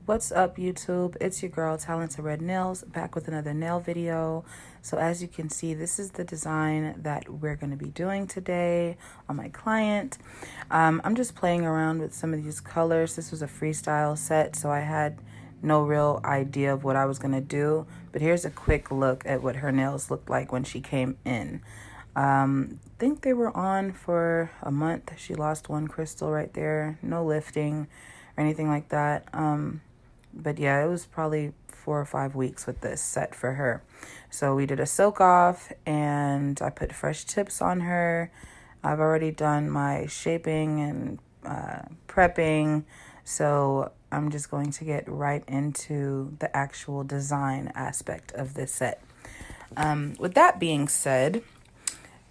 What's up, YouTube? It's your girl Talented Red Nails, back with another nail video. So as you can see, this is the design that we're going to be doing today on my client. I'm just playing around with some of these colors. This was a freestyle set, so I had no real idea of what I was going to do, but here's a quick look at what her nails looked like when she came in. I think they were on for a month. She lost one crystal right there. No lifting or anything like that. But yeah, it was probably 4 or 5 weeks with this set for her. So we did a soak off and I put fresh tips on her. I've already done my shaping and prepping. So I'm just going to get right into the actual design aspect of this set. With that being said,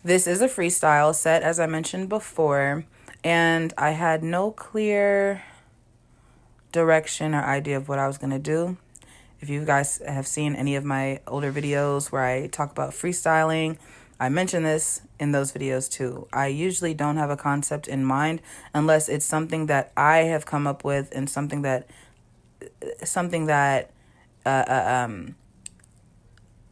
this is a freestyle set, as I mentioned before, and I had no clear direction or idea of what I was going to do. If you guys have seen any of my older videos where I talk about freestyling, I mention this in those videos too. I usually don't have a concept in mind unless it's something that I have come up with and something that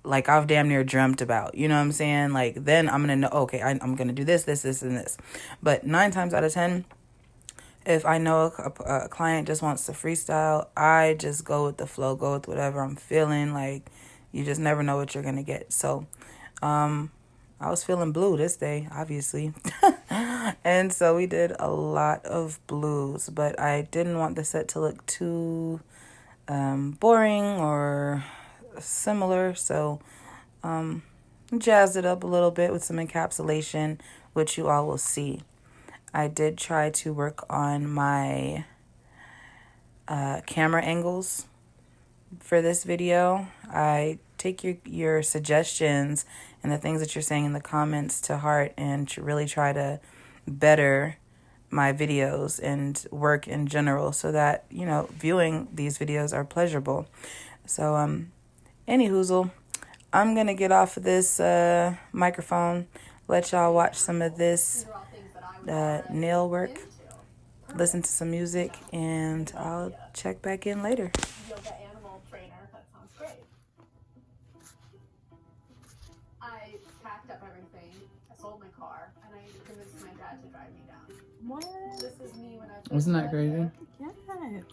like I've damn near dreamt about, you know what I'm saying? Like then I'm gonna know, okay, I'm gonna do this, and this. But 9 times out of 10, if I know a client just wants to freestyle, I just go with the flow, go with whatever I'm feeling. Like, you just never know what you're going to get. So, I was feeling blue this day, obviously. And so we did a lot of blues, but I didn't want the set to look too boring or similar. So, jazzed it up a little bit with some encapsulation, which you all will see. I did try to work on my camera angles for this video. I take your suggestions and the things that you're saying in the comments to heart and to really try to better my videos and work in general so that, you know, viewing these videos are pleasurable. So, any hoozle, I'm going to get off of this microphone, let y'all watch some of this nail work, listen to some music, and I'll check back in later. Yoga animal trainer, that sounds great. I packed up everything, I sold my car, and I convinced my dad to drive me down. What? This is me when I first Wasn't that crazy? Yes.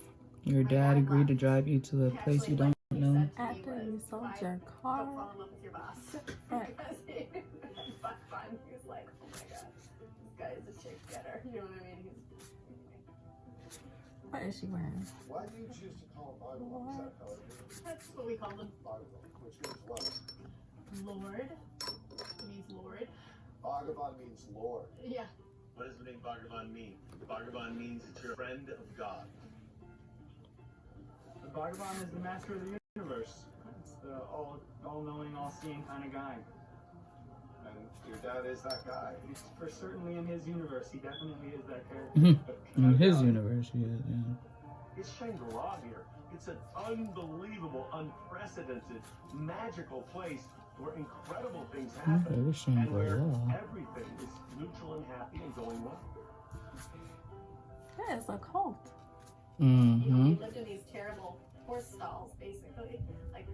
Your dad agreed to drive you to a place you don't know. After you sold your car. Don't fall in love with your boss. Because he was like, oh my god, this guy is a chick getter. You know what I mean? What is she wearing? Why do you choose to call him Bible? That's what we call them. Which means what? Lord. It means Lord. Bhagavan means Lord. Yeah. What does the name Bhagavan mean? Bhagavan means that you're a friend of God. The Bhagavan is the master of the universe. It's the all-knowing, all-seeing kind of guy. And your dad is that guy. He's for certainly in his universe, he definitely is that character. In his universe, he is, yeah. It's Shangri-La here. It's an unbelievable, unprecedented, magical place where incredible things happen. It is And where Shangri-La. everything is neutral and happy and going well. That is a cult. You know, Mm-hmm. we lived in these terrible horse stalls, basically, like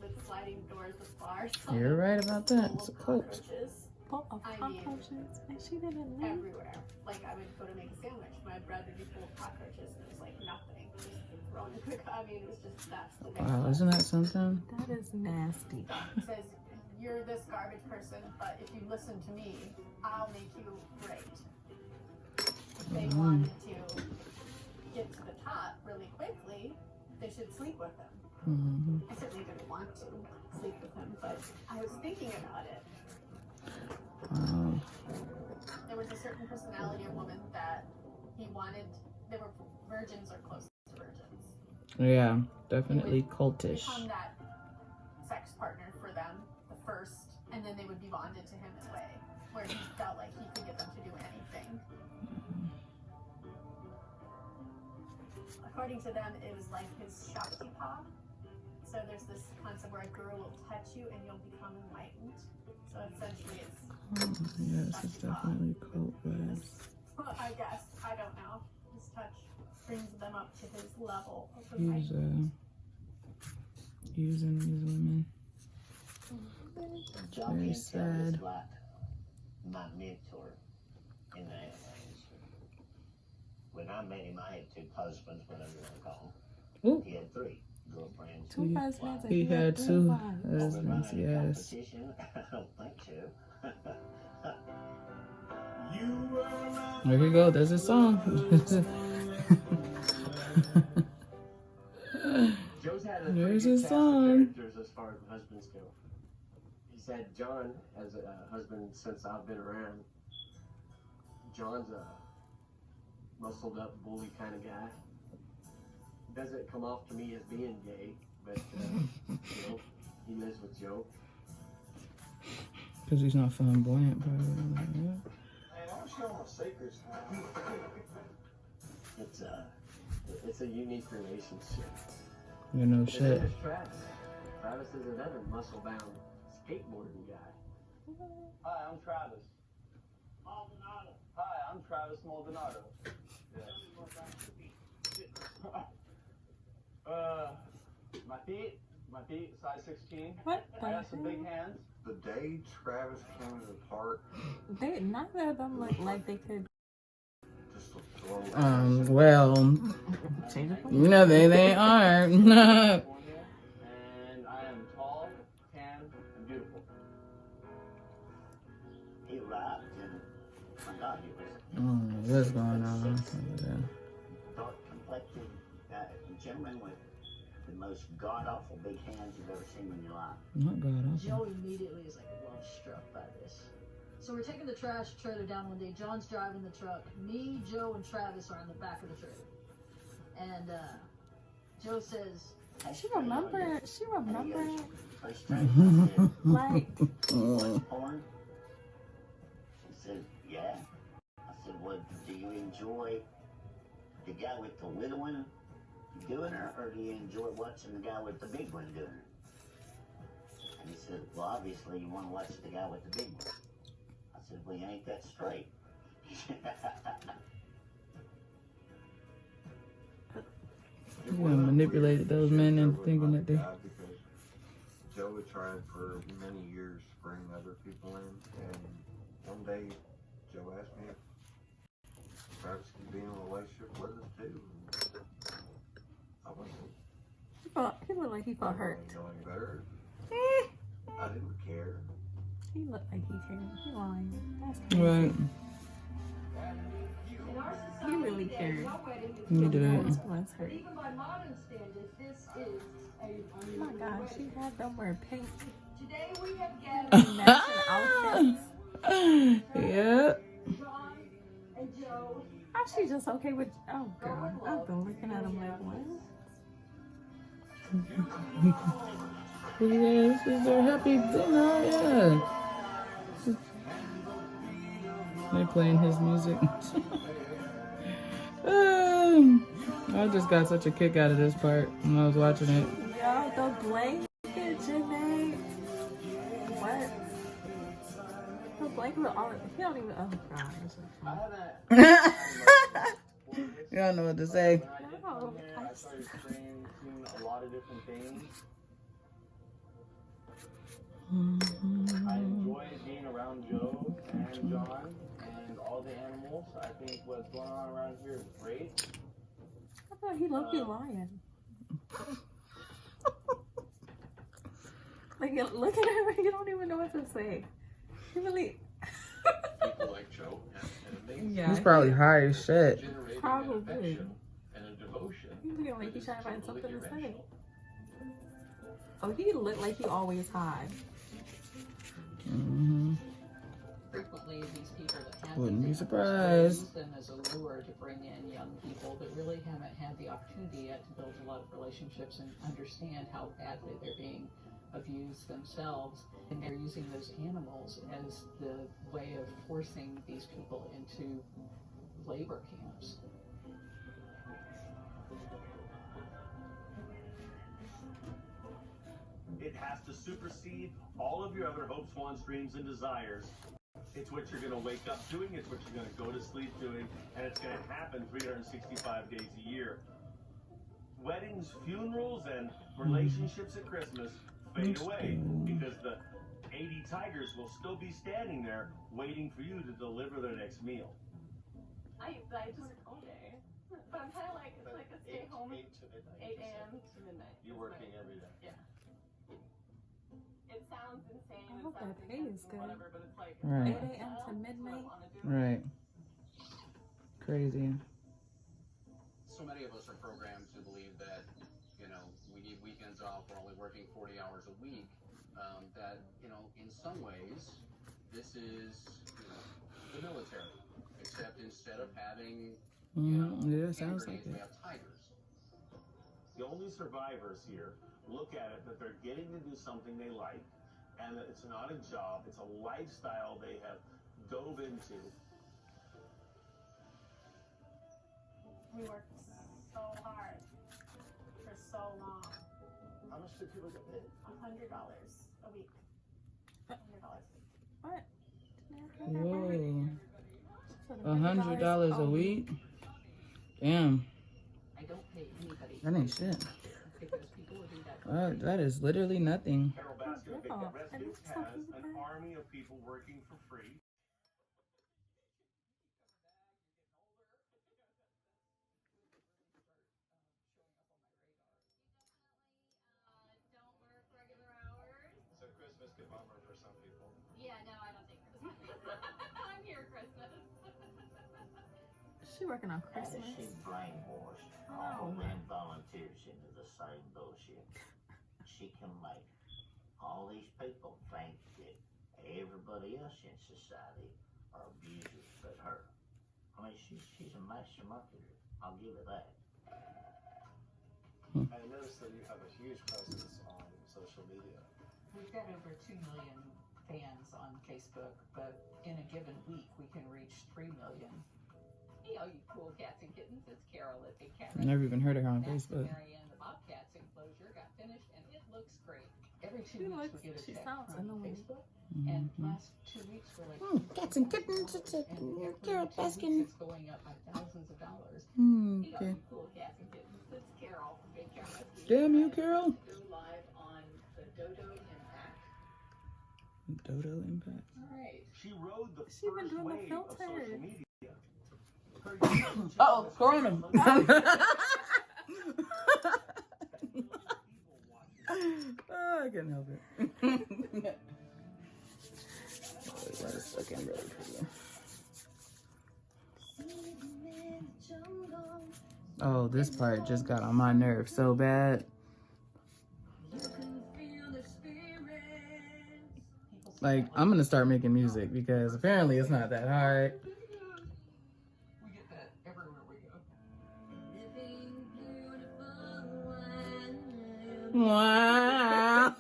with sliding doors with bars. You're right about that. It's a cult. Cockroaches Full of cockroaches. And she didn't live. everywhere. Like I would go to make a sandwich, my bread would be full of cockroaches, and it was like nothing. Just thrown in the I mean, it was just that's the next Wow, level. isn't that something? That is nasty. It says you're this garbage person, but if you listen to me, I'll make you great. If they wanted to get to the top really quickly, they should sleep with him. Mm-hmm. I certainly didn't want to sleep with him, but I was thinking about it. Wow. There was a certain personality or woman that he wanted. They were virgins or close to virgins. Yeah, definitely cultish. Become that sex partner for them, the first, and then they would be bonded to him in a way where he felt like he could get them to do anything. According to them, it was like his Shakti paw. So there's this concept where a girl will touch you and you'll become enlightened. So essentially it's Yes, it's definitely cult vibes. I guess. I don't know. His touch brings them up to his level of He's refinement. using these women. John Very Cantel sad. is like my mentor in the animal industry. When I met him, I had 2 husbands, whatever you want to call them. Ooh. He had 3 girlfriends. Two husbands. He had 2 Are we husbands, running a yes. competition? I don't think so. There you go, there's a song. Joe's had a There's pretty a good cast of song. characters as far as husbands go. He's had John as a husband since I've been around. John's a muscled up bully kind of guy. Doesn't come off to me as being gay, but you know, he lives with Joe. Because he's not flamboyant, probably. Yeah. Hey, I'm showing my sacred It's a unique relationship. You know, And shit. then there's Travis. Travis is another muscle-bound skateboarding guy. Hi, I'm Travis. Maldonado. Hi, I'm Travis Maldonado. My feet, size 16. What the I got some big hell? hands. The day Travis came to the park, Neither of them look like they could. just a throw. Well, you know, they aren't. And I am tall, tan, and beautiful. He arrived and my God, he was What's going on over there? dark complected gentleman with the most god-awful big hands you've ever seen in your life. Not God, Joe immediately is like love struck by this. So we're taking the trash trailer down one day. John's driving the truck. Me, Joe, and Travis are in the back of the trailer. And Joe says, She remember. First time I said, Like, "What's porn?" He said, "Yeah." I said, "Well, do you enjoy the guy with the little one doing her, or do you enjoy watching the guy with the big one doing her?" And he said, "Well, obviously you want to watch the guy with the big one." I said, "Well, you ain't that straight." You manipulated those men into thinking that they. Because Joe had tried for many years to bring other people in, and one day Joe asked me if Travis could be in a relationship with us too. And I wasn't. he looked like he felt hurt. I didn't know any better. I didn't care. He looked like he cared. He lying. That's crazy. Right. He really cared. You did. His feelings hurt. even by modern standards, this is a Oh my gosh, she had them wear pink Today we have gathered matching outfits. Yeah. John and Joe. How she just okay with? Oh god, I've been looking at him like what? Yeah, this is their happy dinner, yeah. They're playing his music. I just got such a kick out of this part when I was watching it. Yo, the blanket, Janae. What? The blanket with all. He don't even. Oh god, this is fun. You don't know what to say. When I did come here, I started seeing a lot of different things. I enjoy being around Joe and John and all the animals. I think what's going on around here is great. I thought he looked lying. Like, look at him. You don't even know what to say. He really. People like Joe have an amazing Yeah. He's probably high as shit. generating Probably. affection and a devotion. He's looking like he's that trying to is find something to totally say. irrational. Oh, he looked like he always high. Mm-hmm. Frequently, these people that have Wouldn't be these surprised. use them as a lure to bring in young people that really haven't had the opportunity yet to build a lot of relationships and understand how badly they're being abused themselves. And they're using those animals as the way of forcing these people into labor camps. It has to supersede all of your other hopes, wants, dreams, and desires. It's what you're going to wake up doing, it's what you're going to go to sleep doing, and it's going to happen 365 days a year. Weddings, funerals, and relationships at Christmas fade away because the 80 tigers will still be standing there waiting for you to deliver their next meal. I just work all day. But I'm kind of like, it's like a stay home. 8 to midnight. 8 a.m. to midnight. You're working every day. Yeah. It sounds insane. I It hope sounds that pay intense is and good. whatever, but it's like Right. 8 a.m. to midnight. Right. Crazy. So many of us are programmed to believe that, you know, we need weekends off, we're only working 40 hours a week. That, you know, in some ways, this is, you know, the military. Except instead of having, you know, Yeah, sounds like we it. have tigers. The only survivors here look at it that they're getting to do something they like, and that it's not a job, it's a lifestyle they have dove into. We worked so hard for so long. How much do people get paid? $100 a week. $100 a week. What? Whoa. $100 a week? Damn. I don't pay anybody. That ain't shit. Because people will do that. That is literally nothing. Carol Baskin Big Cat Rescue has an army of people working for free. Don't work regular hours. So Christmas could bummer for some people. Yeah, no, I don't think Christmas. I'm here Christmas. She working on And Christmas. she brainwashed all them volunteers into the same bullshit. She can make all these people think that everybody else in society are abusers but her. I mean, she's a master marketer. I'll give her that. I noticed that you have a huge presence on social media. We've got over 2 million fans on Facebook, but in a given week we can reach 3 million. Hey, all you cool cats and kittens, it's Carol at Big Cat I never even heard of her on That's Facebook. Marianne, the Bobcats enclosure got finished and it looks great. Every 2 She weeks looks- we get a she check sounds from annoying. Facebook. And last 2 weeks we're like, Cats and kittens, it's a every Carol 2 weeks Baskin. it's going up by thousands of dollars. Hey, all Okay. you cool cats and kittens, it's Carol from Big Cat Rescue. Damn you, Carol. Go live on the Dodo Impact. Dodo Impact. All right. She rode the She been first doing the wave of social filters. media. Her YouTube Oh, channel Corona. Oh, I can't help it. That is fucking really pretty. Oh, this part just got on my nerves so bad. Like, I'm gonna start making music because apparently it's not that hard. We get that everywhere we go. Wow.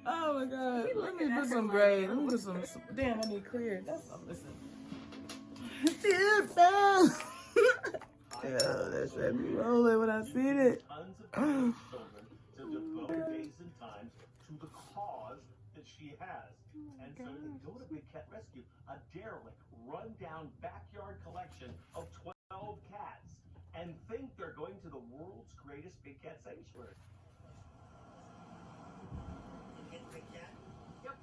Oh my god. Let me put some gray. Let me put some. Damn, I need clear. That's what I'm missing. Yeah, that should be rolling when I seen it. Tons of children to devote days and times to the cause that she has. And so they go to Big Cat Rescue, a derelict, run-down backyard collection of 12 cats, and think they're going to the world's greatest big cat sanctuary. Big Cat? Yep.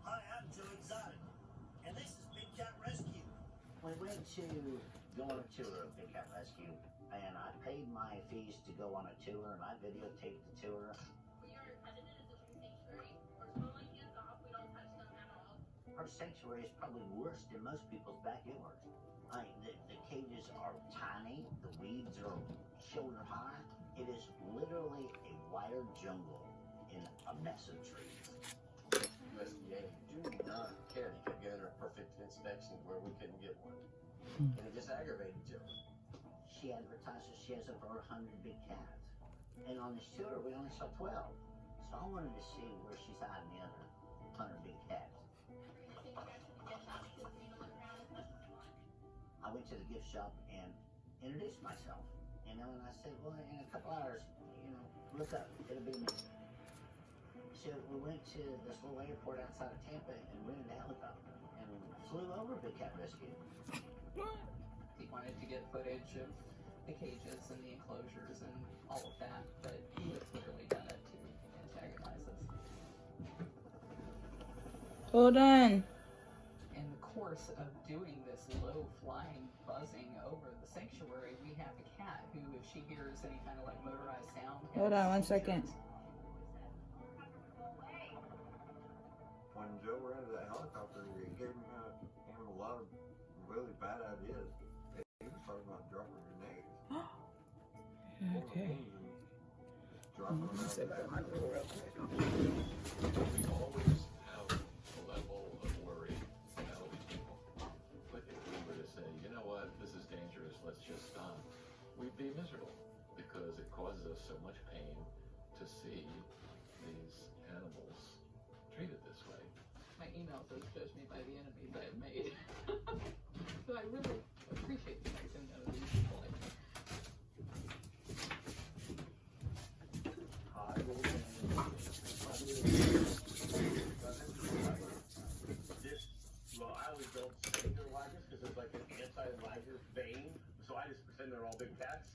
Hi, I'm Joe Exotic, and this is Big Cat Rescue. We went to go on a tour of Big Cat Rescue, and I paid my fees to go on a tour, and I videotaped the tour. We are accredited as a true sanctuary. We're totally hands off. We don't touch them at all. Our sanctuary is probably worse than most people's backyards. The cages are tiny, the weeds are shoulder high. It is literally a wired jungle in a mess of trees. USDA do not care to get a perfect inspection where we couldn't get one. And it just aggravated Joe. She advertises she has over 100 big cats. And on this tour, we only saw 12. So I wanted to see where she's hiding the other 100 big cats. I went to the gift shop and introduced myself. you know, and I said, well, in a couple hours, you know, look up, it'll be me. So we went to this little airport outside of Tampa and rented a helicopter and flew over Big Cat Rescue. He wanted to get footage of the cages and the enclosures and all of that, but he would have clearly done it to antagonize us. Hold on. In the course of doing this low-flying buzzing over the sanctuary, we have a cat who, if she hears any kind of like motorized sound, Hold on 1 second. When Joe rented that helicopter, it gave him a lot of really bad ideas. He was talking about dropping grenades. Okay. Dropping them out Set that there. real quick. We always have a level of worry about people. But if we were to say, you know what, this is dangerous, let's just stop, we'd be miserable because it causes us so much pain to see these animals treated this way. My email says, "Judge me by the enemies I have made." So I really appreciate the fact that none of these people like me. Well, I always don't say they're ligers because there's like an anti-liger vein, so I just pretend they're all big cats.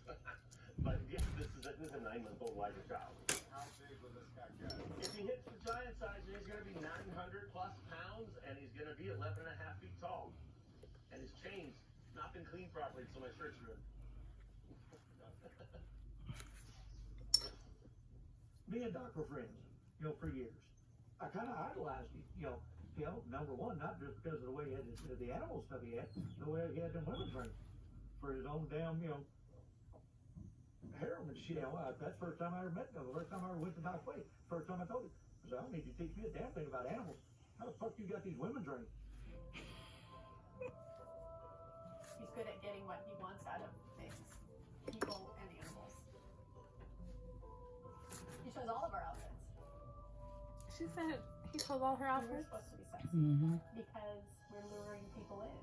But yeah, this is a 9-month-old liger child. How big will this cat get? If he hits the giant size, he's going to be 900 plus pounds, and he's going to be 11 and a half feet tall. And his chain's not been cleaned properly, so my shirt's ruined. Me and Doc were friends, you know, for years. I kind of idolized him, you know, number one, not just because of the way he had the animal stuff he had, the way he had them women trained for his own damn, you know, heroin shit. That's the first time I ever met him. The first time I ever went to Doc Way. First time I told him, I said, I don't need you to teach me a damn thing about animals. How the fuck you got these women trained? He's good at getting what he wants out of things, people and animals. He shows all of our outfits. She said he chose all her We're outfits. supposed to be sexy because we're luring people in.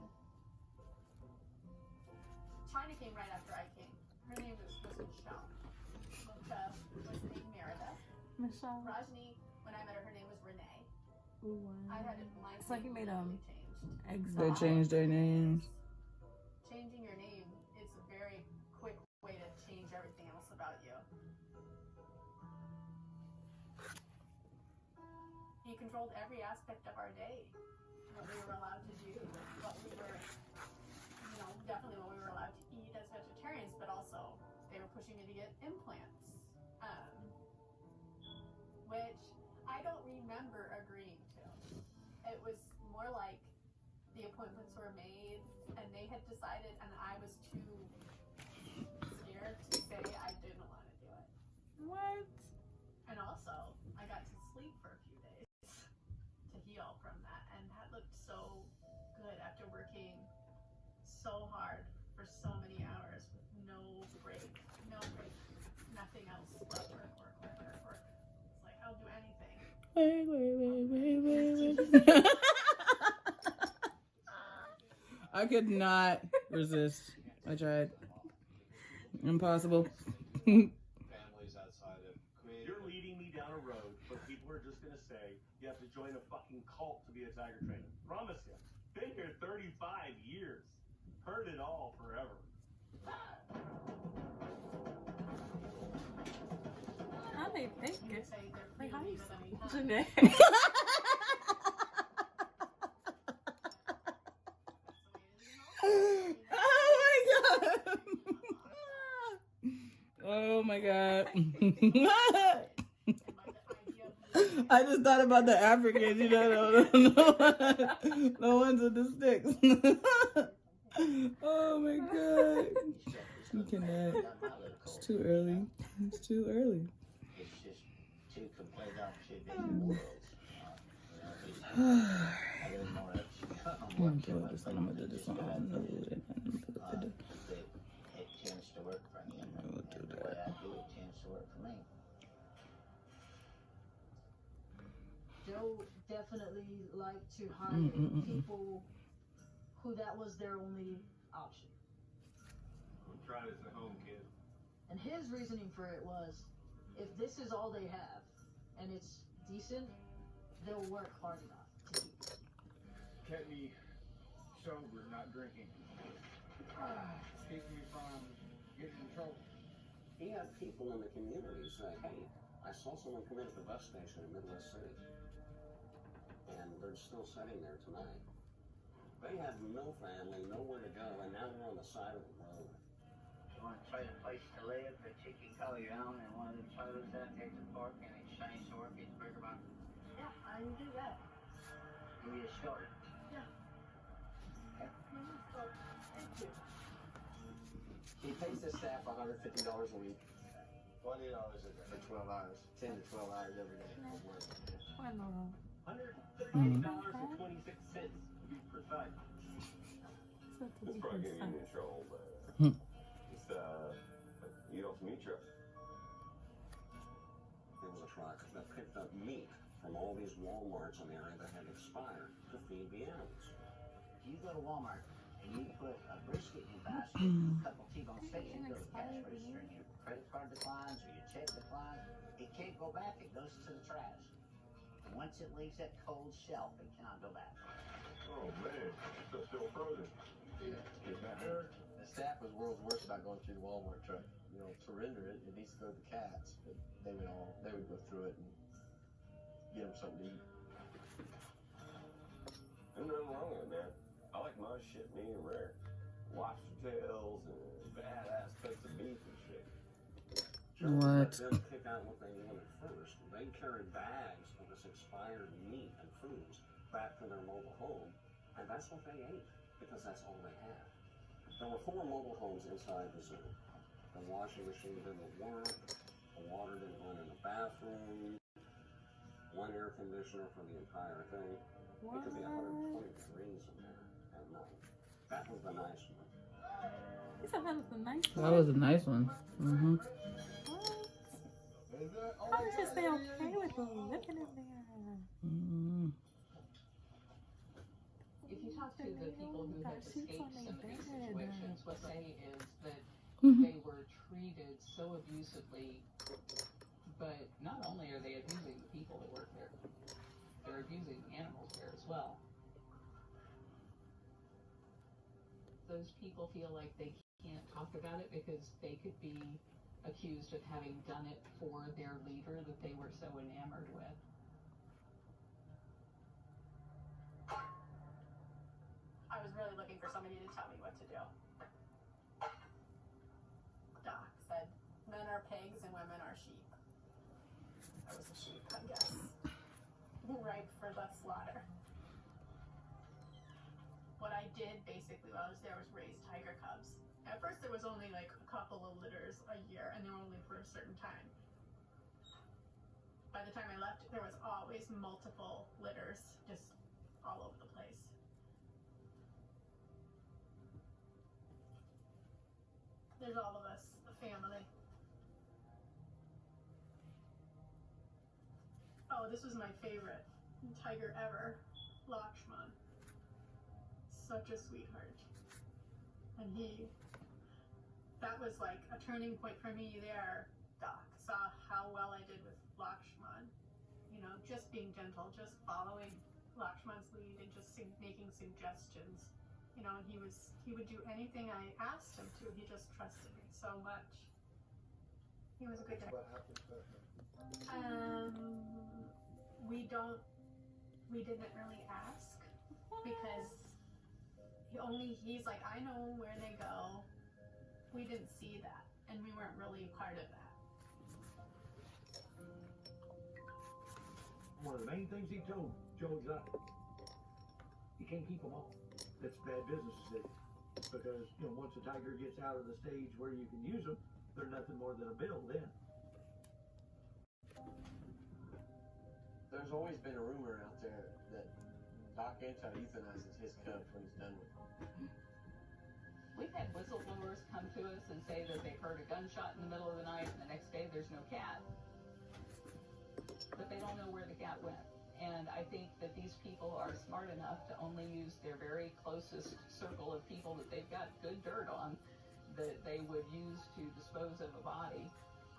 China came right after I came. Her name was Michelle. Mocha was named Merida. Michelle. Rajni, when I met her name was Renee. Ooh, wow. I had my It's like he made changed. They changed their names. Changing your name, it's a very quick way to change everything else about you. He controlled every aspect of our day. What we were allowed to do, what we were, you know, definitely what we were allowed to eat as vegetarians, but also they were pushing me to get implants. Which I don't remember agreeing to. It was more like the appointments were made and they had decided and I was too scared to say I didn't want to do it. What? And also, I got to sleep for a few days to heal from that, and that looked so good after working so hard for so many hours with no break, nothing else but work. It's like, I'll do anything. Wait. I could not resist. I tried. Impossible. Families outside of creative. You're leading me down a road where people are just going to say you have to join a fucking cult to be a tiger trainer. Promise you. Been here 35 years. Heard it all forever. How they think You it? say they're Like, how do you Janae. Oh my god. I just thought about the Africans, you know, the ones with the sticks. Oh my god. You cannot. It's too early. It's too early. It's just two complete opposite worlds. I didn't know that. I'm gonna do this one. I'm gonna do this one. I'm gonna do it. It tends to work for him. I will do The way that. I do it tends to work for me. Joe definitely liked to hire people who that was their only option. We'll try this at home, kid. And his reasoning for it was, if this is all they have, and it's decent, they'll work hard enough to keep it. Kept me sober, not drinking. Keep me from getting in trouble. He had people in the community say, hey, I saw someone come in at the bus station in Midwest City, and they're still sitting there tonight. They have no family, nowhere to go, and now they're on the side of the road. You want to trade a place to live that you can call your own and one of them trailers out there to park in exchange for a bigger box? Yeah, I can do that. Give me a start. Yeah. Okay. Thank you. He pays his staff $150 a week. $20 a day. For 12 hours. 10 to 12 hours every day for work. $130.26 to be precise. It's probably getting you in trouble, but it's you don't meat truck. There was a truck that picked up meat from all these Walmarts in the area that had expired to feed the animals. You go to Walmart and you put a brisket in your basket, a couple T-bone steaks, you go to the cash register and your credit card declines or your check declines, it can't go back, it goes to the trash. And once it leaves that cold shelf, it cannot go back. Oh man, it's still frozen. The staff was world's worst about going through the Walmart truck. You know, to render it, it needs to go to the cats, but they would go through it and get them something to eat. There's nothing wrong with it, man. I like my shit medium rare. Lobster tails and badass cuts of beef and shit. What? Let them pick out what they wanted first. They carried bags of this expired meat and foods back to their mobile home, and that's what they ate, because that's all they had. There were 4 mobile homes inside the zoo. The washing machine didn't work, the water didn't run in the bathroom, 1 air conditioner for the entire thing. It could be 120 degrees in there at night. That was the nice one. He said that was the nice one. That was a nice one. Mm-hmm. How did you stay okay with living in there? Mm-hmm. If you talk to the people who have escaped some of these situations, what they say is that they were treated so abusively, but not only are they abusing the people that work there, they're abusing the animals there as well. Those people feel like they can't talk about it because they could be accused of having done it for their leader that they were so enamored with. I was really looking for somebody to tell me what to do. Doc said, men are pigs and women are sheep. I was a sheep, I guess. Ripe for the slaughter. What I did basically while I was there was raise tiger cubs. At first there was only like a couple of litters a year, and they were only for a certain time. By the time I left, there was always multiple litters just all over the place. There's all of us, the family. Oh, this was my favorite tiger ever, Lakshman. Such a sweetheart. And that was like a turning point for me there. Doc saw how well I did with Lakshman. You know, just being gentle, just following Lakshman's lead and just making suggestions. You know, and he would do anything I asked him to. He just trusted me so much. He was a good guy. What happened to him? We didn't really ask because he's like, I know where they go. We didn't see that, and we weren't really part of that. One of the main things he told Joe Exotic, you can't keep them all. That's bad business decision. Because, you know, once a tiger gets out of the stage where you can use them, they're nothing more than a bill then. There's always been a rumor out there that Doc anti-euthanizes his cubs when he's done with them. We've had whistleblowers come to us and say that they've heard a gunshot in the middle of the night and the next day there's no cat. But they don't know where the cat went. And I think that these people are smart enough to only use their very closest circle of people that they've got good dirt on that they would use to dispose of a body,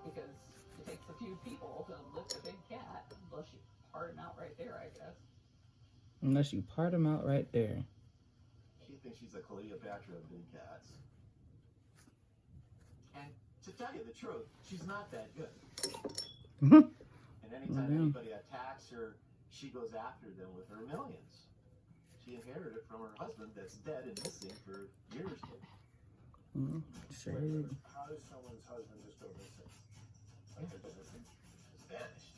because it takes a few people to lift a big cat, unless you part him out right there, I guess. Unless you part them out right there. She thinks she's the Cleopatra of big cats. And to tell you the truth, she's not that good. And anytime anybody attacks her, she goes after them with her millions. She inherited it from her husband that's dead and missing for years. Shade. How does someone's husband just go missing? Like they're just missing? It's vanished.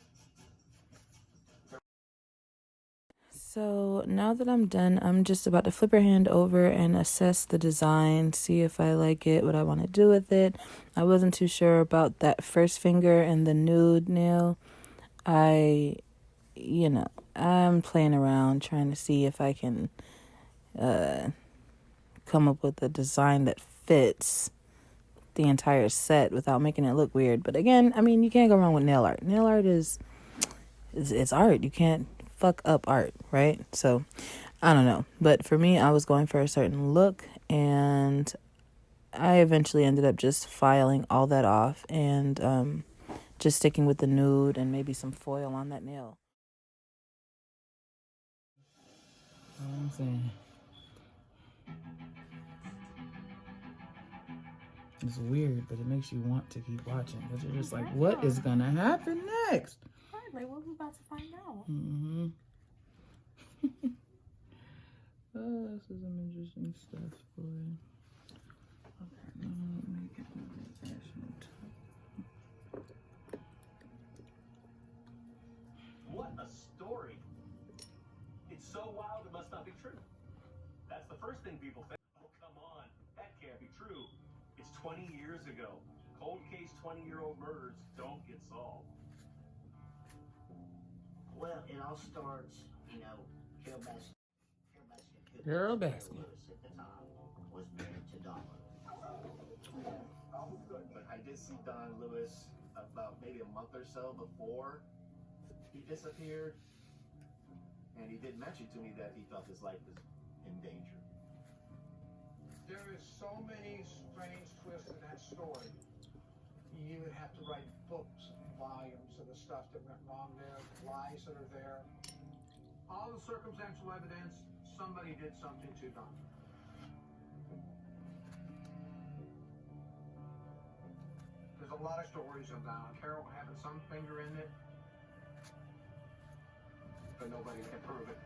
So now that I'm done, I'm just about to flip her hand over and assess the design, see if I like it, what I want to do with it. I wasn't too sure about that first finger and the nude nail. I'm playing around trying to see if I can come up with a design that fits the entire set without making it look weird. But again, I mean, you can't go wrong with nail art. Nail art is art. You can't fuck up art, right? So I don't know, but for me, I was going for a certain look, and I eventually ended up just filing all that off and just sticking with the nude and maybe some foil on that nail. I'm saying, it's weird, but it makes you want to keep watching, because you're just like, what is gonna happen next? Right, like what are we about to find out? Oh, this is some interesting stuff, boy. Okay, now let me get another fashion top. What a story. It's so wild it must not be true. That's the first thing people think. Oh, come on. That can't be true. It's 20 years ago. Cold case 20-year-old murders don't get solved. Well, it all starts, Carol Baskin. Carol Baskin. Lewis at the time was married to Don Lewis. Oh, good. But I did see Don Lewis about maybe a month or so before he disappeared. And he did mention to me that he felt his life was in danger. There is so many strange twists in that story. You would have to write books, volumes of the stuff that went wrong there, lies that are there. All the circumstantial evidence, somebody did something to Don. There's a lot of stories about Carol having some finger in it, but nobody can prove it.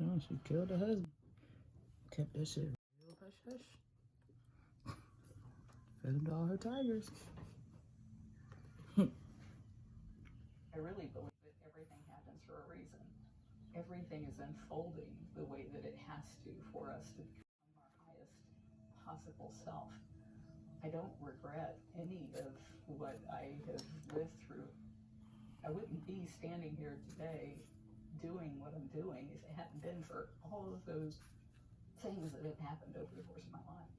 Oh, she killed her husband. Kept that shit real hush hush. Fed him to all her tigers. I really believe that everything happens for a reason. Everything is unfolding the way that it has to for us to become our highest possible self. I don't regret any of what I have lived through. I wouldn't be standing here today doing what I'm doing if it hadn't been for all of those things that have happened over the course of my life.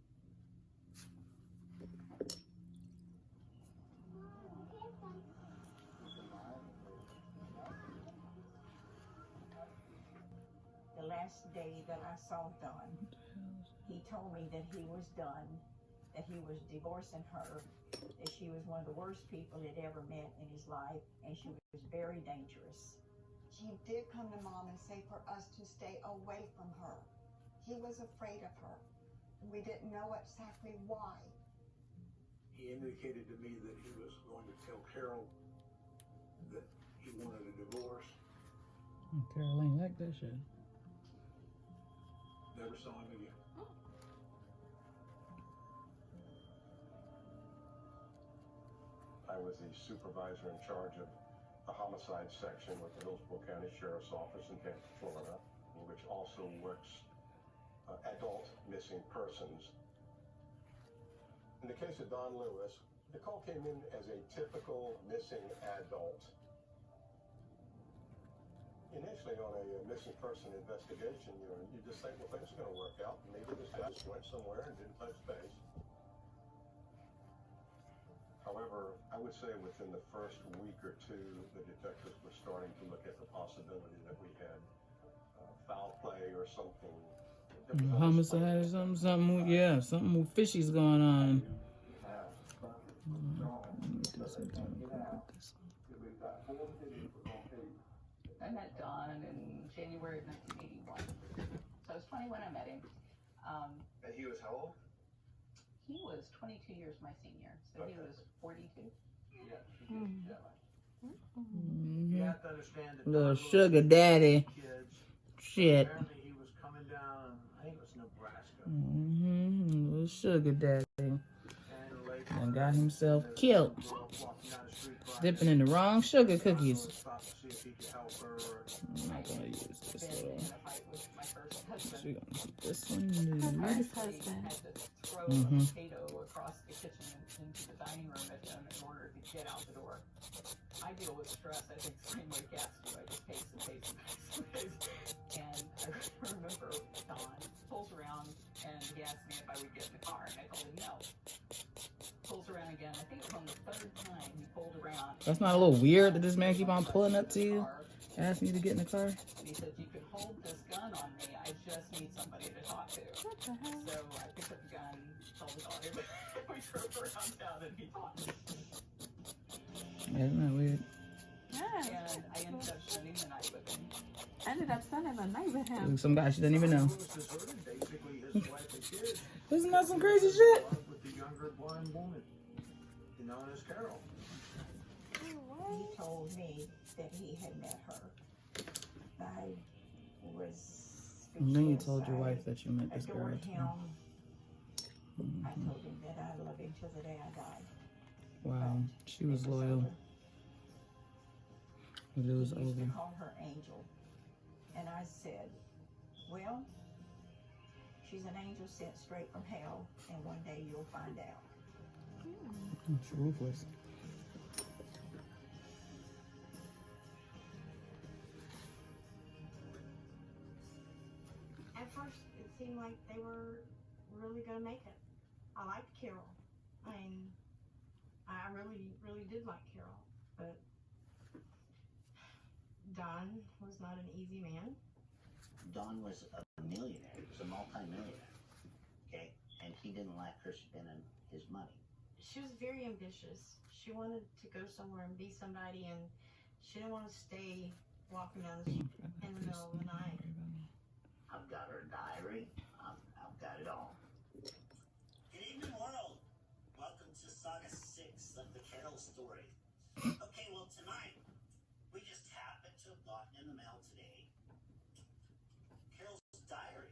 The last day that I saw Don, he told me that he was done, that he was divorcing her, that she was one of the worst people he'd ever met in his life, and she was very dangerous. He did come to Mom and say for us to stay away from her. He was afraid of her. We didn't know exactly why. He indicated to me that he was going to tell Carol that he wanted a divorce. Carol ain't like that shit. Never saw him again. I was the supervisor in charge of the homicide section with the Hillsborough County Sheriff's Office in Tampa, Florida, which also works adult missing persons. In the case of Don Lewis, the call came in as a typical missing adult. Initially, on a missing person investigation, you just think, well, things are going to work out. Maybe this guy just went somewhere and didn't touch base. However, I would say within the first week or two, the detectives were starting to look at the possibility that we had foul play or something. There was Homicide or something, yeah, something fishy's going on. I met Don in January of 1981. So I was 20 when I met him. And he was how old? He was 22 years my senior, so he was 42. Yeah. Mm-hmm. You have to understand that Little Don sugar daddy. kids. Shit. Apparently he was coming down, I think it was Nebraska. Mm-hmm. Little sugar daddy. And later And got himself killed. Dipping in the wrong sugar cookies. stopped to see if he could help her. I'm not gonna use this little. We're gonna keep this one Her nude. first husband had to throw a potato across the kitchen into the dining room with him in order to get out the door. I deal with stress, I think, the same way cats do. I just pace and pace and pace and pace. And I remember Don pulls around and he asked me if I would get in the car, and I told him no. Pulls around again. I think it was on the third time he pulled around. That's not a little weird that this man keep on pulling up to you, asking you to get in the car? And he said, "You can hold this gun on me. I just need somebody to talk to." What the hell? So I picked up the gun, told the daughter, we drove around town and he talked. Isn't that weird? Yeah. And I ended up spending the night with him. Some guy she doesn't even know. Basically, his wife and kids. Isn't that some crazy shit? With the younger blind woman, known as Carol. He told me that he had met her. I was And then you speechless. told your I wife that you met this girl adored too. him. I told him that I love him till the day I died. Wow, she was loyal. But it was He used to over. call her Angel. And I said, well, she's an angel sent straight from hell, and one day you'll find out. It's ruthless. At first, it seemed like they were really gonna make it. I liked Carol. I mean, I really did like Carol, but Don was not an easy man. Don was a millionaire. He was a multi-millionaire. Okay? And he didn't like her spending his money. She was very ambitious. She wanted to go somewhere and be somebody, and she didn't want to stay walking down the street in the middle of the night. I've got her diary. I've got it all. Good evening, world. Welcome to Saga 6 of the Carol story. Okay, well, tonight, we just happened to have gotten in the mail today Carol's diary.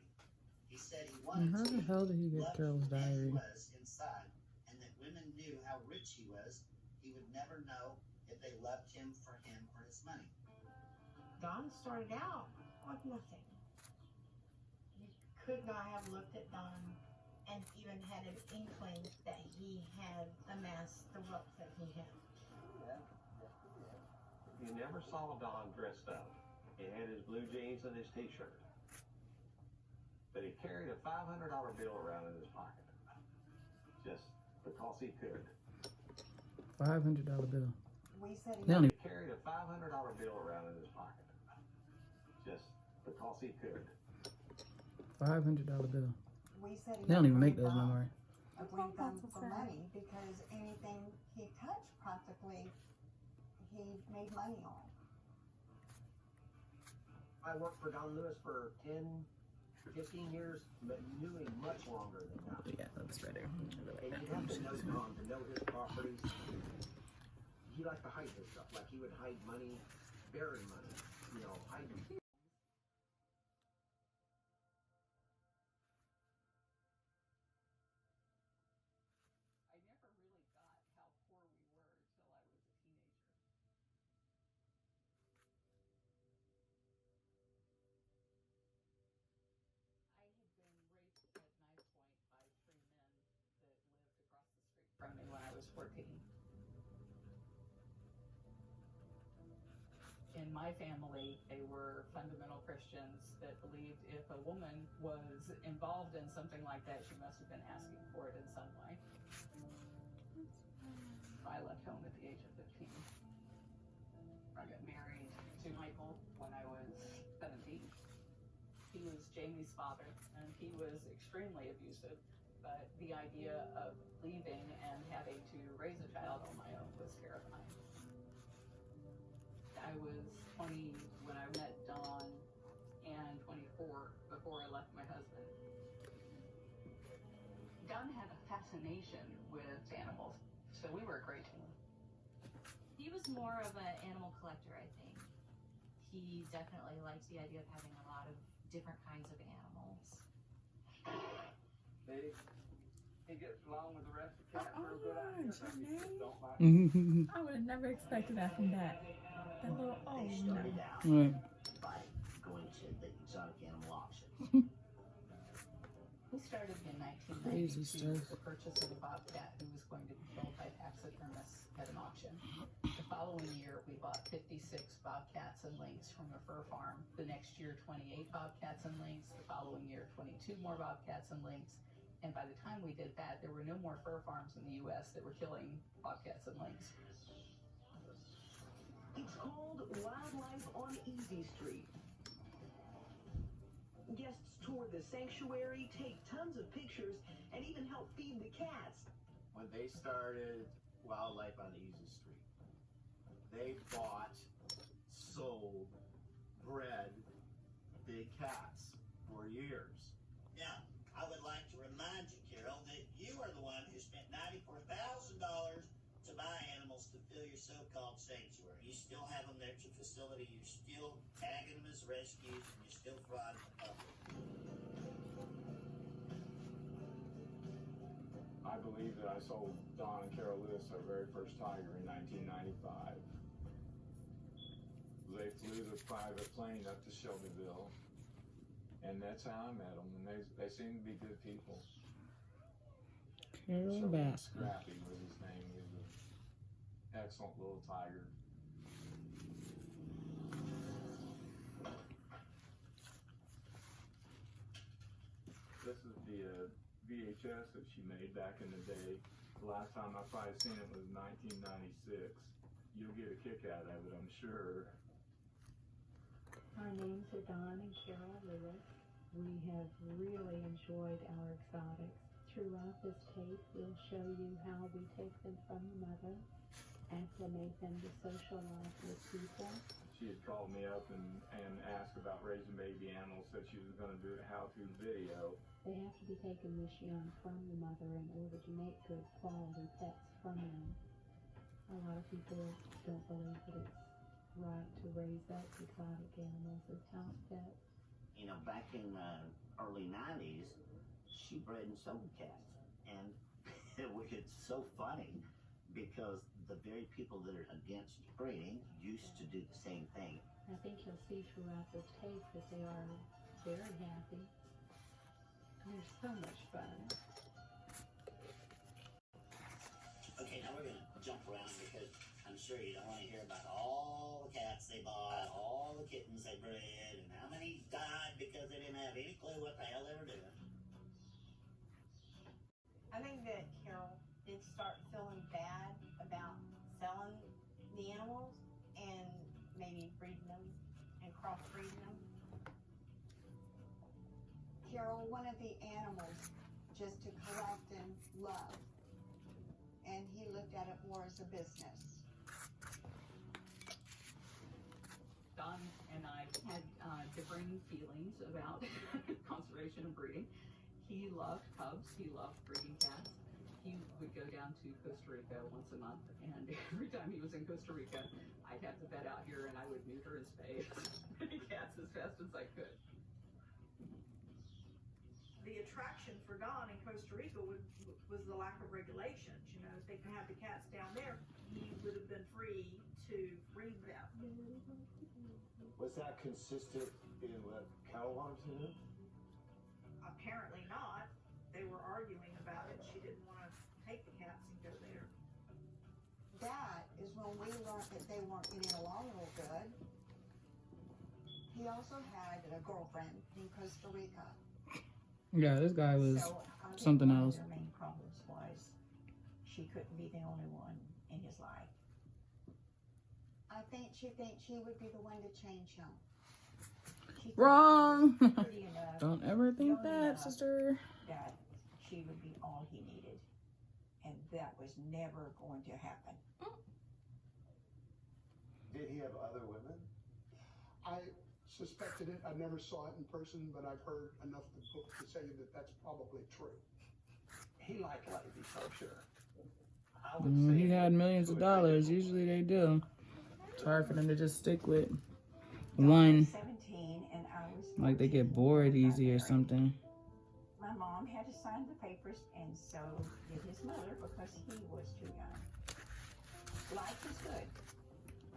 He said he wanted How the hell did he get Carol's diary? was inside, and that women knew how rich he was. He would never know if they loved him for him or his money. Don started out with nothing. You could not have looked at Don and even had an inkling that he had amassed the wealth that he had. You never saw Don dressed up. He had his blue jeans and his t-shirt. But he carried a $500 bill around in his pocket. Just because he could. $500 bill. We said They don't He carried a $500 bill around in his pocket. Just because he could. $500 bill. We said They don't even make those no more. Bring them for money because anything he touched practically he made money on. I worked for Don Lewis for 10, 15 years, but knew him much longer than that. Yeah, that's better. And you have to know Don to know his properties. He liked to hide his stuff. Like he would hide money, bury money, hide. I never really got how poor we were until I was a teenager. I had been raped at knife point by 3 men that lived across the street from me when I was 14. In my family, they were fundamental Christians that believed if a woman was involved in something like that, she must have been asking for it in some way. I left home at the age of 15. I got married to Michael when I was 17. he was Jamie's father, and he was extremely abusive. But the idea of leaving and having to raise a child on my own was terrifying. I was 20 when I met Don, and 24 before I left my husband. Don had a fascination with animals, so we were a great team. He was more of an animal collector, I think. He definitely liked the idea of having a lot of different kinds of animals. He gets along with the rest of the cats real good out here. But he just don't like I would have never expected that from that. That little, oh They no. started out Right. by going to the exotic animal auctions. We started in Crazy 1992 stuff. with the purchase of a bobcat who was going to be killed by taxidermists at an auction. The following year, we bought 56 bobcats and lynx from a fur farm. The next year, 28 bobcats and lynx. The following year, 22 more bobcats and lynx. And by the time we did that, there were no more fur farms in the U.S. that were killing bobcats and lynx. It's called Wildlife on Easy Street. Guests tour the sanctuary, take tons of pictures, and even help feed the cats. When they started Wildlife on Easy Street, they bought, sold, bred big cats for years. Now, I would like to remind you, Carol, that you are the one who spent $94,000 to buy animals to fill your so-called sanctuary. You still have them there at your facility. You're still tagging them as rescues, and you're still frauding the public. I believe that I sold Don and Carol Lewis our very first tiger in 1995. They flew the private plane up to Shelbyville, and that's how I met them, and they seem to be good people. Carol Baskin. Scrappy was his name. He was an excellent little tiger. This is the VHS that she made back in the day. The last time I probably seen it was 1996. You'll get a kick out of it, I'm sure. Our names are Don and Carol Lewis. We have really enjoyed our exotics. Throughout this tape, we'll show you how we take them from the mother, acclimate them to social life with people. She had called me up and asked about raising baby animals, said she was going to do a how-to video. They have to be taken this young from the mother in order to make good quality pets from them. A lot of people don't believe that it's right to raise up exotic animals as house pets. You know, back in the early 90s, she bred and sold cats. And it's so funny because the very people that are against breeding used to do the same thing. I think you'll see throughout this tape that they are very happy. And they're so much fun. Okay, now we're going to jump around because I'm sure you don't want to hear about all the cats they bought, all the kittens they bred, and how many died because they didn't have any clue what the hell they were doing. I think that Carol did start feeling bad about selling the animals and maybe breeding them and crossbreeding them. Carol wanted the animals just to collect and love, and he looked at it more as a business. Don and I had differing feelings about conservation and breeding. He loved cubs. He loved breeding cats. He would go down to Costa Rica once a month, and every time he was in Costa Rica, I'd have the vet out here, and I would neuter and spay as many cats as fast as I could. The attraction for Don in Costa Rica was the lack of regulations. You know, if they can have the cats down there, he would have been free to breed them. Was that consistent in what Carol wanted to do? Apparently not. They were arguing about it. She didn't want to take the cats and go there. That is when we learned that they weren't getting along real good. He also had a girlfriend in Costa Rica. Yeah, this guy was So I think something one of else. their main problems was she couldn't be the only one in his life. I think she thinks she would be the one to change him. She Wrong. pretty enough, Don't ever think young that, enough sister. that she would be all he needed. And that was never going to happen. Did he have other women? I suspected it. I never saw it in person, but I've heard enough to say that that's probably true. He liked ladies, I'm sure. He had millions of dollars. Usually they do. It's hard for them to just stick with one. 17 and I was Like they get bored easy or something. My mom had to sign the papers, and so did his mother because he was too young. Life was good.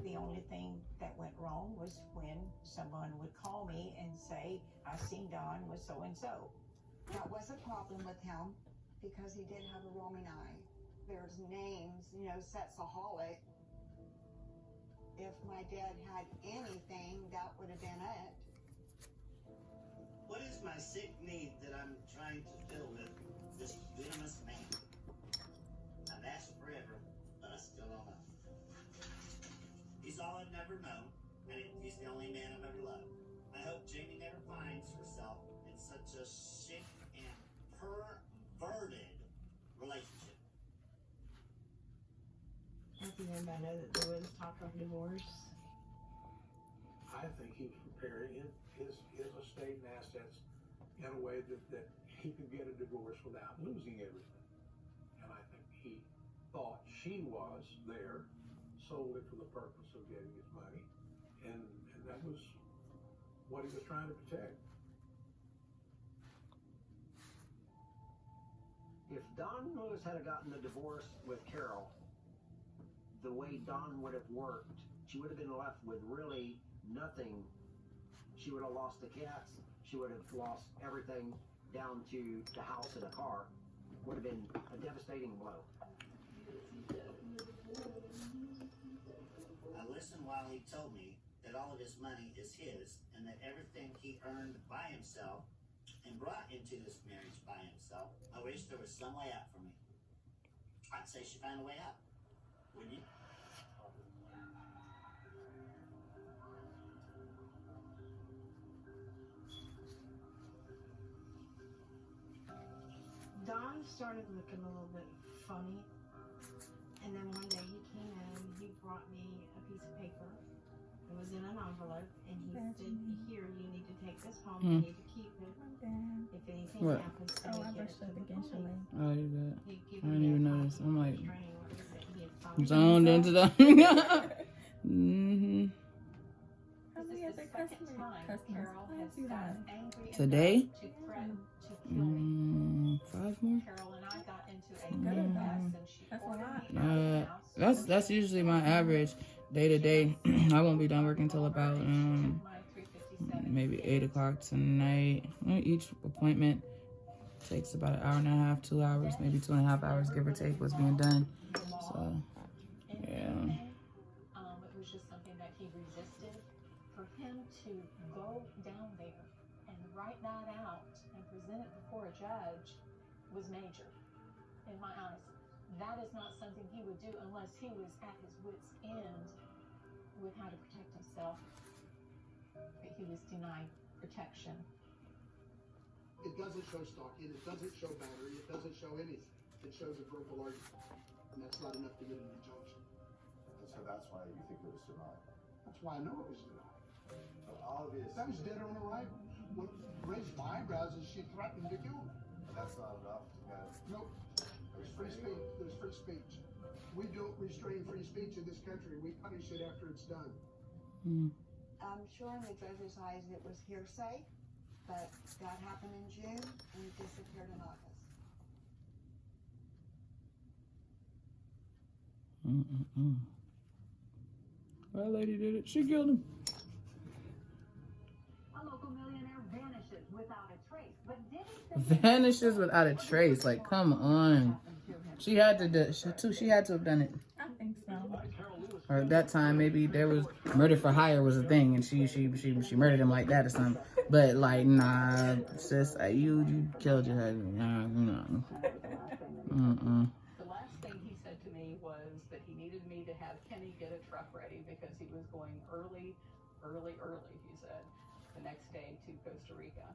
The only thing that went wrong was when someone would call me and say, I seen Don with so-and-so. That was a problem with him because he did have a roaming eye. There's names, sexaholic. If my dad had anything, that would have been it. What is my sick need that I'm trying to fill with this venomous man? I've asked forever, but I still don't know. He's all I've never known, and he's the only man I've ever loved. I hope Jamie never finds herself in such a sick and perverted relationship. At the end, I know that there was talk of divorce. I think he was preparing his estate and assets in a way that he could get a divorce without losing everything. And I think he thought she was there solely for the purpose of getting his money. And that was what he was trying to protect. If Don Lewis had gotten a divorce with Carol, the way Don would have worked, she would have been left with really nothing. She would have lost the cats. She would have lost everything down to the house and a car. Would have been a devastating blow. I listened while he told me that all of his money is his and that everything he earned by himself and brought into this marriage by himself. I wish there was some way out for me. I'd say she found a way out. Wouldn't you? Don started looking a little bit funny, and then one day he came in, he brought me a piece of paper. It was in an envelope, and he said, here, you need to take this home, you need to keep it. If anything What? happens to Oh, me, I get brushed it up to the against your police. leg. Oh, you good. He'd give I me didn't even that notice. I'm like restraining order that he had signed. zoned into the. Mm-hmm. How many other customers clients you have? Today? To threaten to kill me. 5 more. Carol and I got into a Good good at mess, that. and she That's a ordered lot. me out of the house. That's usually my average day to day. I won't be done working until about maybe 8 o'clock tonight. Each appointment takes about an hour and a half, 2 hours, maybe 2.5 hours, give or take, what's being done. So, yeah. It was just something that he resisted. For him to go down there and write that out and present it before a judge was major in my eyes. That is not something he would do unless he was at his wit's end with how to protect himself. But he was denied protection. It doesn't show stalking, it doesn't show battery, it doesn't show anything. It shows a verbal argument. And that's not enough to get an injunction. And so that's why you think it was denied. That's why I know it was denied. But obviously, That was dead on arrival. What raised my eyebrows is she threatened to kill me. that's not enough to get. Nope. There's free speech. There's free speech. We don't restrain free speech in this country. We punish it after it's done. I'm sure in the judge's eyes it was hearsay, but that happened in June and he disappeared in August. That lady did it. She killed him. A local millionaire vanishes without a trace, but did he Vanishes without a trace. Like, come on. She had to do. She had to have done it. I think so. Or at that time, maybe there was murder for hire was a thing, and she murdered him like that or something. But like, nah, sis, you killed your husband. Nah, no. The last thing he said to me was that he needed me to have Kenny get a truck ready because he was going early, he said. the next day to Costa Rica.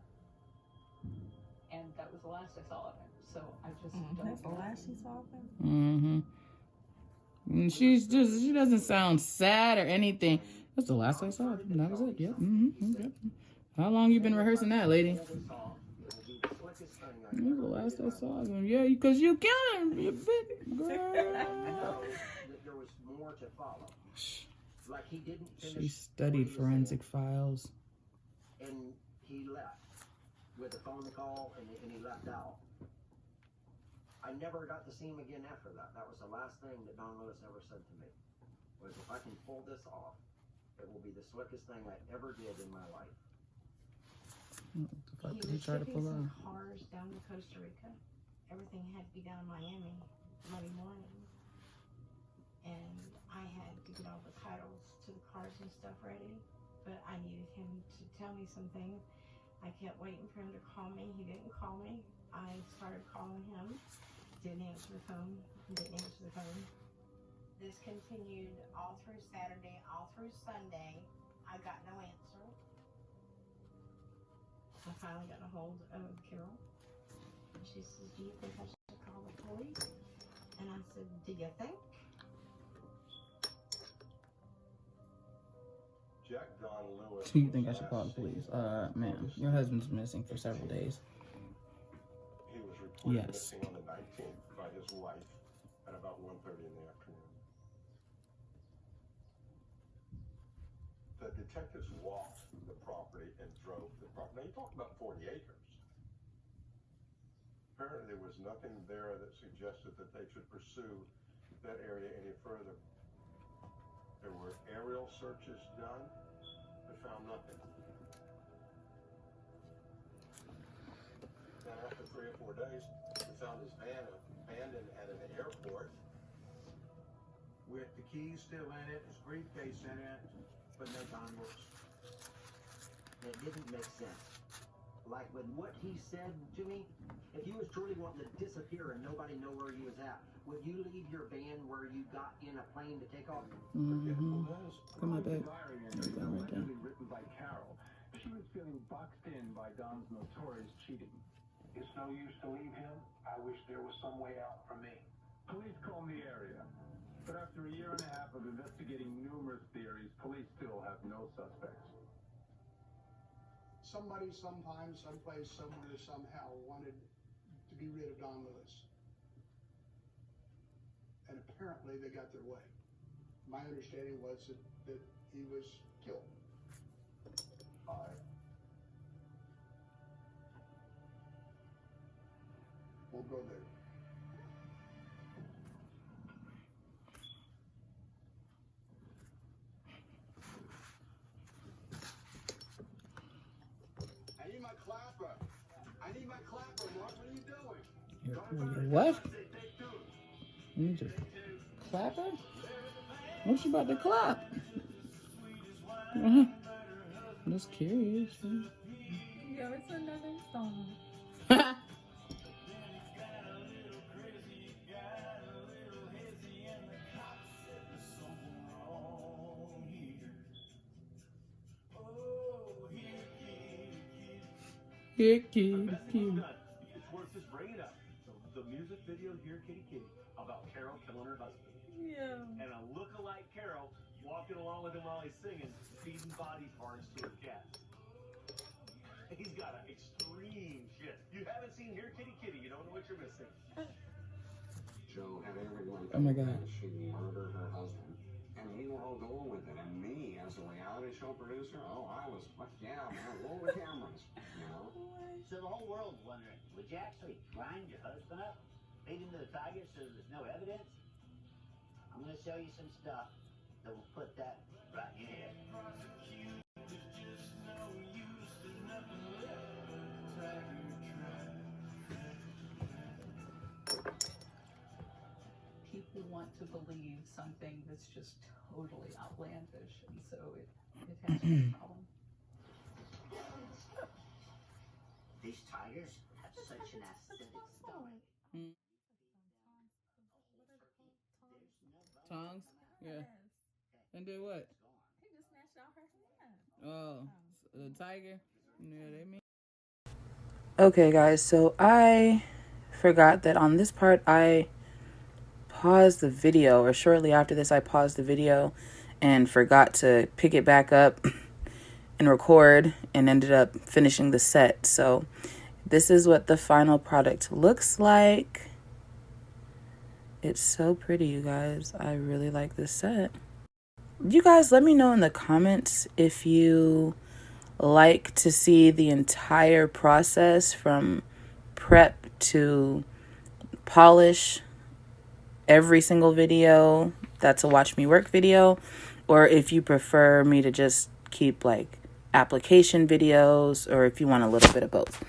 And that was the last I saw of him. So I just don't That's the know. last she saw of him? Mm-hmm. And she doesn't sound sad or anything. That's the last I saw of him. That was it. Yep. Mm-hmm. Yep. How long you been rehearsing that, lady? That was the last I saw of him. Yeah, because you killed him, you big girl. There was more to follow. Like he didn't finish. She studied forensic files. And he left with a phone call, and he left out. I never got to see him again after that. That was the last thing that Don Lewis ever said to me. Was if I can pull this off, it will be the slickest thing I ever did in my life. What the fuck did he was try to shipping pull some off? cars down to Costa Rica. Everything had to be down in Miami Monday morning. And I had to get all the titles to the cars and stuff ready. But I needed him to tell me some things. I kept waiting for him to call me. He didn't call me. I started calling him. Didn't answer the phone. Didn't answer the phone. This continued all through Saturday, all through Sunday. I got no answer. I finally got a hold of Carol. She says, "Do you think I should call the police?" And I said, "Do you think?" Jack Don Lewis. Do you think I should call the police? Ma'am, your husband's missing for several days. He was reported Yes. missing on the 19th by his wife at about 1:30 in the afternoon. The detectives walked the property and drove the property. Now, you talk about 40 acres. Apparently, there was nothing there that suggested that they should pursue that area any further. There were aerial searches done, but found nothing. Then after 3 or 4 days, we found his van abandoned at an airport. With the keys still in it, his briefcase in it, but no Don Lewis. It didn't make sense. Like with what he said to me, if you was truly wanting to disappear and nobody know where you was at, would you leave your van where you got in a plane to take off? Mm-hmm. Come on, babe. Diary There you go, right there. allegedly written by Carol. She was feeling boxed in by Don's notorious cheating. It's no use to leave him. I wish there was some way out for me. Police combed the area, but after a year and a half of investigating numerous theories, police still have no suspects. Somebody, sometime, someplace, somewhere, somehow wanted to be rid of Don Lewis. And apparently they got their way. My understanding was that he was killed. We'll go there. I need my clapper. I need my clapper, Mark. What are you doing? Your what? You need your clapper? What's she about to clap? I'm just curious. Yo, it's another song. Here, kitty, kitty. It's worth just bringing up. The music video Here Kitty Kitty about Carol killing her husband. Yeah. And a look-alike Carol walking along with him while he's singing, feeding body parts to her cat. He's got an extreme shit. You haven't seen Here Kitty Kitty, you don't know what you're missing. Joe had everyone Oh my God. that she murdered her husband, and he will go with it. And me, as a reality show producer, I was, yeah, man, roll the cameras, you know. So the whole world's wondering, would you actually grind your husband up, feed him to the tigers so there's no evidence? I'm going to show you some stuff that will put that right in your head. People want to believe something that's just totally outlandish, and so it has been a problem. These tigers have such an acidic stomach. Tongs? Yeah. And did what? He just snatched out her hand. Oh, The tiger. Yeah, they mean. Okay, guys. So I forgot that on this part I paused the video, or shortly after this I paused the video and forgot to pick it back up and record, and ended up finishing the set. So this is what the final product looks like. It's so pretty, you guys. I really like this set. You guys, let me know in the comments if you like to see the entire process from prep to polish, every single video that's a watch me work video, or if you prefer me to just keep like application videos, or if you want a little bit of both.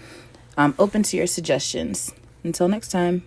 I'm open to your suggestions. Until next time.